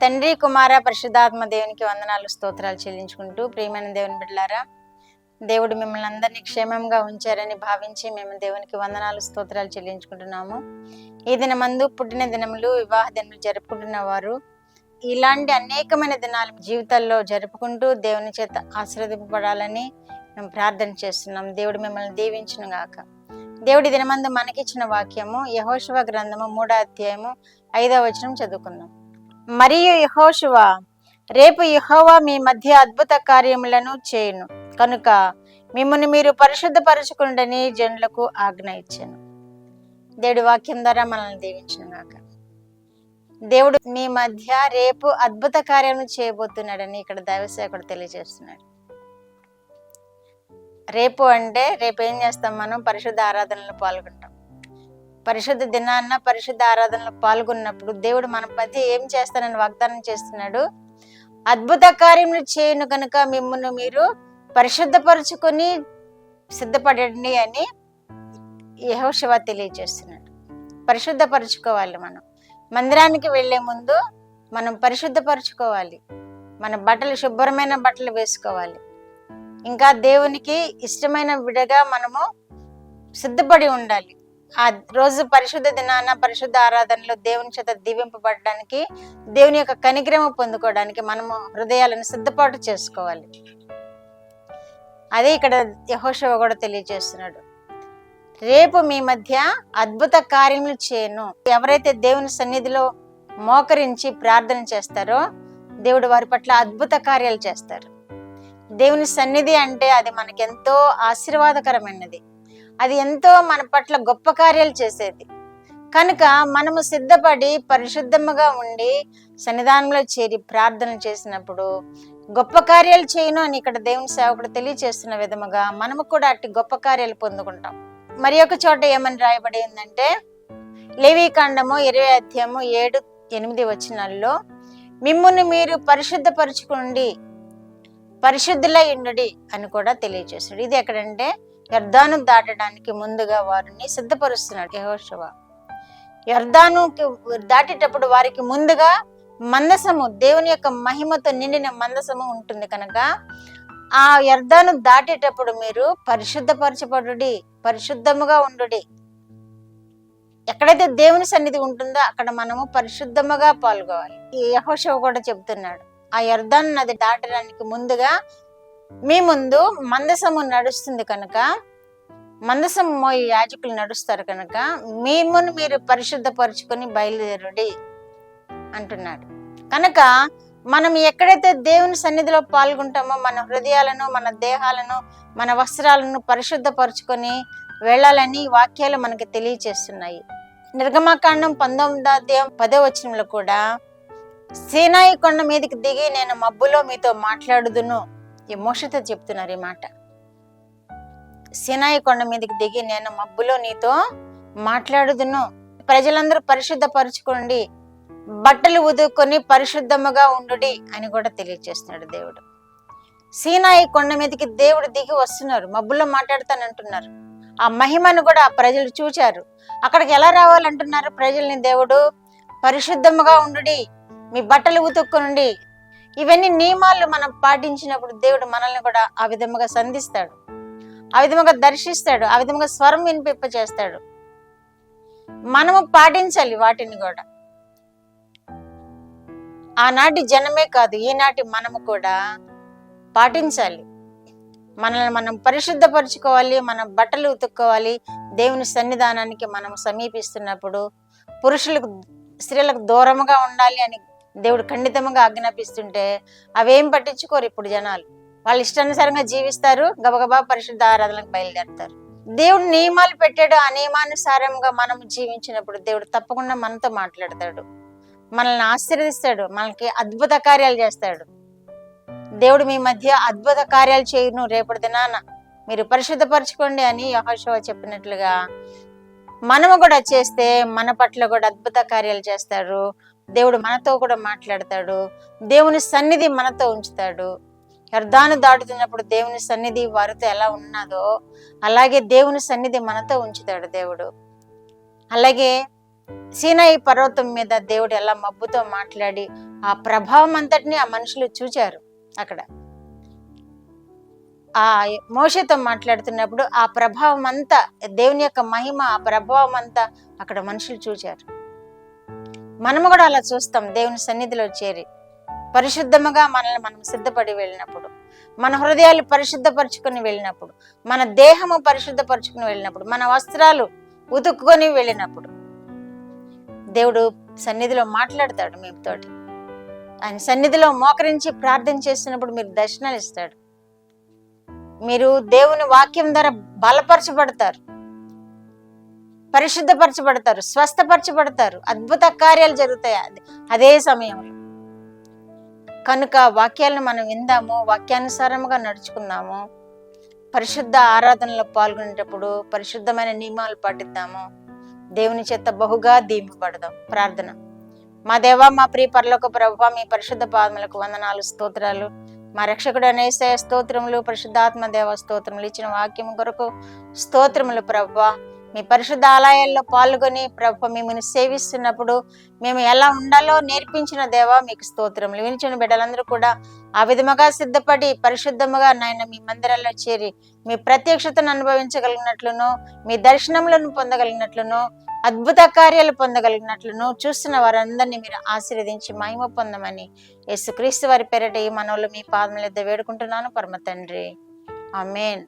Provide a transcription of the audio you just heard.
తండ్రి కుమార పరిశుద్ధాత్మ దేవునికి వందనాలు స్తోత్రాలు చెల్లించుకుంటూ ప్రియమైన దేవుని బిడ్డలారా, దేవుడు మిమ్మల్ని అందరినీ క్షేమంగా ఉంచారని భావించి మేము దేవునికి వందనాలు స్తోత్రాలు చెల్లించుకుంటున్నాము. ఈ దినమందు పుట్టిన దినములు, వివాహ దినములు జరుపుకుంటున్న వారు ఇలాంటి అనేకమైన దినాలు జీవితాల్లో జరుపుకుంటూ దేవుని చేత ఆశీర్వదింపబడాలని మేము ప్రార్థన చేస్తున్నాం. దేవుడు మిమ్మల్ని దీవించును గాక. దేవుడి దినమందు మనకిచ్చిన వాక్యము యెహోషువ గ్రంథము 3వ అధ్యాయము 5వ వచనం చదువుకుందాం. మరియు యెహోషువ, రేపు యెహోవా మీ మధ్య అద్భుత కార్యములను చేయును కనుక మిమ్మల్ని మీరు పరిశుద్ధపరచుకుండని జనులకు ఆజ్ఞ ఇచ్చాను. దేవుడి వాక్యం ద్వారా మనల్ని దీవించును గాక. దేవుడు మీ మధ్య రేపు అద్భుత కార్యములు చేయబోతున్నాడని ఇక్కడ దైవసేవకుడు తెలియజేస్తున్నాడు. రేపు అంటే రేపు ఏం చేస్తాం? మనం పరిశుద్ధ ఆరాధనలో పాల్గొంటాం. పరిశుద్ధ దినాన్న పరిశుద్ధ ఆరాధనలో పాల్గొన్నప్పుడు దేవుడు మన మధ్య ఏం చేస్తానని వాగ్దానం చేస్తున్నాడు. అద్భుత కార్యములు చేయను కనుక మిమ్మల్ని మీరు పరిశుద్ధపరచుకొని సిద్ధపడండి అని యెహోషువ తెలియజేస్తున్నాడు. పరిశుద్ధపరచుకోవాలి. మనం మందిరానికి వెళ్లే ముందు మనం పరిశుద్ధపరచుకోవాలి. మన బట్టలు శుభ్రమైన బట్టలు వేసుకోవాలి. ఇంకా దేవునికి ఇష్టమైన విడగా మనము సిద్ధపడి ఉండాలి. ఆ రోజు పరిశుద్ధ దినాన పరిశుద్ధ ఆరాధనలో దేవుని చేత దీవింపబడడానికి, దేవుని యొక్క కనిగ్రహం పొందుకోవడానికి మనము హృదయాలను సిద్ధపాటు చేసుకోవాలి. అదే ఇక్కడ యెహోషువ కూడా తెలియజేస్తున్నాడు. రేపు మీ మధ్య అద్భుత కార్యములు చేయను. ఎవరైతే దేవుని సన్నిధిలో మోకరించి ప్రార్థన చేస్తారో దేవుడు వారి పట్ల అద్భుత కార్యాలు చేస్తారు. దేవుని సన్నిధి అంటే అది మనకెంతో ఆశీర్వాదకరమైనది. అది ఎంతో మన పట్ల గొప్ప కార్యాలు చేసేది. కనుక మనము సిద్ధపడి పరిశుద్ధముగా ఉండి సన్నిధానంలో చేరి ప్రార్థన చేసినప్పుడు గొప్ప కార్యాలు చేయను అని ఇక్కడ దేవుని సేవకుడు తెలియజేస్తున్న విధముగా మనము కూడా అట్టి గొప్ప కార్యాలు పొందుకుంటాం. మరి ఒక చోట ఏమని రాయబడి ఉందంటే, లేవీకాండము 20వ అధ్యాయము 7-8 వచనాల్లో మిమ్మును మీరు పరిశుద్ధపరచుకోండి, పరిశుద్ధులై ఉండుడి అని కూడా తెలియజేస్తాడు. ఇది ఎక్కడంటే యొర్దాను దాటడానికి ముందుగా వారిని సిద్ధపరుస్తున్నాడు యెహోషువ. యొర్దాను దాటేటప్పుడు వారికి ముందుగా మందసము, దేవుని యొక్క మహిమతో నిండిన మందసము ఉంటుంది కనుక ఆ యొర్దాను దాటేటప్పుడు మీరు పరిశుద్ధపరచబడుడి, పరిశుద్ధముగా ఉండుడి. ఎక్కడైతే దేవుని సన్నిధి ఉంటుందో అక్కడ మనము పరిశుద్ధముగా పాల్గొవాలి. ఈ యెహోషువ కూడా చెబుతున్నాడు, ఆ యొర్దాను నది దాటడానికి ముందుగా మీ ముందు మందసము నడుస్తుంది కనుక, మందసము మోయి యాజకులు నడుస్తారు కనుక మిమ్మును మీరు పరిశుద్ధపరచుకొని బయలుదేరుడి అంటున్నాడు. కనుక మనం ఎక్కడైతే దేవుని సన్నిధిలో పాల్గొంటామో మన హృదయాలను, మన దేహాలను, మన వస్త్రాలను పరిశుద్ధపరచుకొని వెళ్ళాలని వాక్యాలు మనకి తెలియచేస్తున్నాయి. నిర్గమకాండం 19వ అధ్యాయం 10వ వచనంలో కూడా సీనాయి కొండ మీదకి దిగి నేను మబ్బులో మీతో మాట్లాడుదును. ఈ మోషతో చెప్తున్నారు ఈ మాట. సీనాయి కొండ మీదకి దిగి నేను మబ్బులో నీతో మాట్లాడుదును. ప్రజలందరూ పరిశుద్ధపరచుకోండి, బట్టలు ఉదుకొని పరిశుద్ధముగా ఉండుడి అని కూడా తెలియజేస్తున్నాడు దేవుడు. సీనాయి కొండ మీదకి దేవుడు దిగి వస్తున్నారు, మబ్బులో మాట్లాడతానంటున్నారు. ఆ మహిమను కూడా ఆ ప్రజలు చూచారు. అక్కడికి ఎలా రావాలంటున్నారు ప్రజల్ని దేవుడు? పరిశుద్ధముగా ఉండుడి, మీ బట్టలు ఉతుక్కునండి. ఇవన్నీ నియమాలు మనం పాటించినప్పుడు దేవుడు మనల్ని కూడా ఆ విధముగా సంధిస్తాడు, ఆ విధముగా దర్శిస్తాడు, ఆ విధముగా స్వరం వినిపింప చేస్తాడు. మనము పాటించాలి వాటిని కూడా. ఆనాటి జనమే కాదు, ఈనాటి మనము కూడా పాటించాలి. మనల్ని మనం పరిశుద్ధపరచుకోవాలి, మన బట్టలు ఉతుక్కోవాలి. దేవుని సన్నిధానానికి మనం సమీపిస్తున్నప్పుడు పురుషులకు, స్త్రీలకు దూరముగా ఉండాలి అని దేవుడు ఖండితంగా ఆజ్ఞాపిస్తుంటే అవేం పట్టించుకోరు ఇప్పుడు జనాలు. వాళ్ళు ఇష్టానుసారంగా జీవిస్తారు, గబగబా పరిశుద్ధ ఆరాధనలకు బయలుదేరుతారు. దేవుడు నియమాలు పెట్టాడు, ఆ నియమానుసారంగా మనం జీవించినప్పుడు దేవుడు తప్పకుండా మనతో మాట్లాడతాడు, మనల్ని ఆశీర్వదిస్తాడు, మనకి అద్భుత కార్యాలు చేస్తాడు. దేవుడు మీ మధ్య అద్భుత కార్యాలు చేయను, రేపటి దినాన మీరు పరిశుద్ధపరచుకోండి అని యెహోషువ చెప్పినట్లుగా మనము కూడా చేస్తే మన పట్ల కూడా అద్భుత కార్యాలు చేస్తాడు. దేవుడు మనతో కూడా మాట్లాడతాడు, దేవుని సన్నిధి మనతో ఉంచుతాడు. యొర్దాను దాటుతున్నప్పుడు దేవుని సన్నిధి వారితో ఎలా ఉన్నదో అలాగే దేవుని సన్నిధి మనతో ఉంచుతాడు దేవుడు. అలాగే సీనాయి పర్వతం మీద దేవుడు ఎలా మబ్బుతో మాట్లాడి ఆ ప్రభావం అంతటిని ఆ మనుషులు చూచారు. అక్కడ ఆ మోషేతో మాట్లాడుతున్నప్పుడు ఆ ప్రభావం అంతా, దేవుని యొక్క మహిమ, ఆ ప్రభావం అంతా అక్కడ మనుషులు చూచారు. మనము కూడా అలా చూస్తాం. దేవుని సన్నిధిలో చేరి పరిశుద్ధముగా మనల్ని మనం సిద్ధపడి వెళ్ళినప్పుడు, మన హృదయాలు పరిశుద్ధపరచుకొని వెళ్ళినప్పుడు, మన దేహము పరిశుద్ధపరచుకుని వెళ్ళినప్పుడు, మన వస్త్రాలు ఉతుక్కొని వెళ్ళినప్పుడు దేవుడు సన్నిధిలో మాట్లాడతాడు మీతోటి. ఆయన సన్నిధిలో మోకరించి ప్రార్థన చేసినప్పుడు మీరు దర్శనాలు ఇస్తాడు. మీరు దేవుని వాక్యం ద్వారా బలపరచబడతారు, పరిశుద్ధపరచబడతారు, స్వస్థపరచబడతారు, అద్భుత కార్యాలు జరుగుతాయి అదే సమయంలో. కనుక వాక్యాలను మనం విందాము, వాక్యానుసారముగా నడుచుకుందాము, పరిశుద్ధ ఆరాధనలో పాల్గొనేటప్పుడు పరిశుద్ధమైన నియమాలు పాటిద్దాము, దేవుని చేత బహుగా దీవింపబడదాం. ప్రార్థన. మా దేవా, మా ప్రియ పరలోక ప్రభువా, మీ పరిశుద్ధ పాదములకు వందనాలు, స్తోత్రాలు. మా రక్షకుడు యేసయ్య స్తోత్రములు, పరిశుద్ధాత్మ దేవ స్తోత్రములు. ఇచ్చిన వాక్యం కొరకు స్తోత్రములు ప్రభువా. మీ పరిశుద్ధ ఆలయాల్లో పాల్గొని ప్రభువా మిమ్మల్ని సేవిస్తున్నప్పుడు మేము ఎలా ఉండాలో నేర్పించిన దేవా మీకు స్తోత్రములు. వినిచిన బిడ్డలందరూ కూడా ఆ విధముగా సిద్ధపడి పరిశుద్ధముగా నాయన మీ మందిరాల్లో చేరి మీ ప్రత్యక్షతను అనుభవించగలిగినట్లును, మీ దర్శనములను పొందగలిగినట్లును, అద్భుత కార్యాలు పొందగలిగినట్లును చూస్తున్న వారందరినీ మీరు ఆశీర్వదించి మహిమ పొందమని యేసుక్రీస్తు వారి పేరిట ఈ మనవులు మీ పాదముల యొద్ద వేడుకుంటున్నాను పరమ తండ్రి. ఆమేన్.